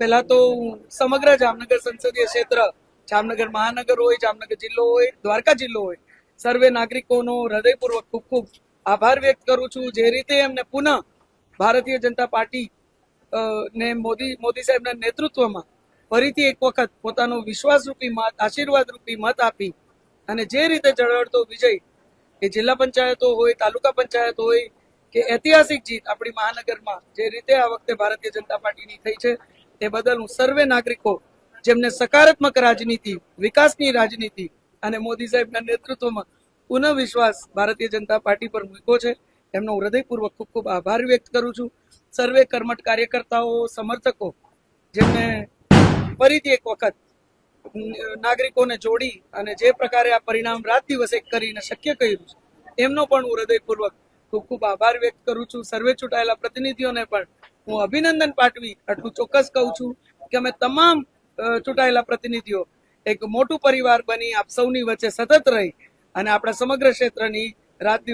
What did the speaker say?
પહેલા તો સમગ્ર જામનગર સંસદીય ક્ષેત્ર, જામનગર મહાનગર હોય, જામનગર જિલ્લો હોય, દ્વારકા જિલ્લો હોય, સર્વે નાગરિકોનો હૃદયપૂર્વક ખૂબ ખૂબ આભાર વ્યક્ત કરું છું. જે રીતે એમને પુનઃ ભારતીય જનતા પાર્ટી ને મોદી સાહેબના નેતૃત્વમાં ફરીથી એક વખત પોતાનો વિશ્વાસરૂપી મત, આશીર્વાદરૂપી મત આપી અને જે રીતે ઝળહળતો વિજય એ જિલ્લા પંચાયતો હોય, તાલુકા પંચાયત હોય કે ઐતિહાસિક જીત આપણી મહાનગરમાં જે રીતે આ વખતે ભારતીય જનતા પાર્ટીની થઈ છે તે બદલ હું સર્વે નાગરિકો જેમને સકારાત્મક રાજનીતિ, વિકાસની રાજનીતિ અને મોદી સાહેબના નેતૃત્વમાં પુનઃ વિશ્વાસ ભારતીય જનતા પાર્ટી પર મૂક્યો છે એમનો હૃદયપૂર્વક ખૂબ ખૂબ આભાર વ્યક્ત કરું છું. સર્વે કર્મઠ કાર્યકર્તાઓ, સમર્થકો જેમને ફરીથી એક વખત નાગરિકોને જોડી અને જે પ્રકારે આ પરિણામ રાત દિવસ એક કરીને શક્ય કર્યું છે એમનો પણ હું હૃદયપૂર્વક ખૂબ ખૂબ આભાર વ્યક્ત કરું છું. સર્વે ચૂંટાયેલા પ્રતિનિધિઓને પણ હું અભિનંદન પાઠવી આટલું ચોક્કસ કહું છું કે અમે તમામ ચૂંટાયેલા પ્રતિનિધિઓ એક મોટું પરિવાર બની આપ સૌની વચ્ચે સતત રહી અને આપણા સમગ્ર ક્ષેત્રની રાત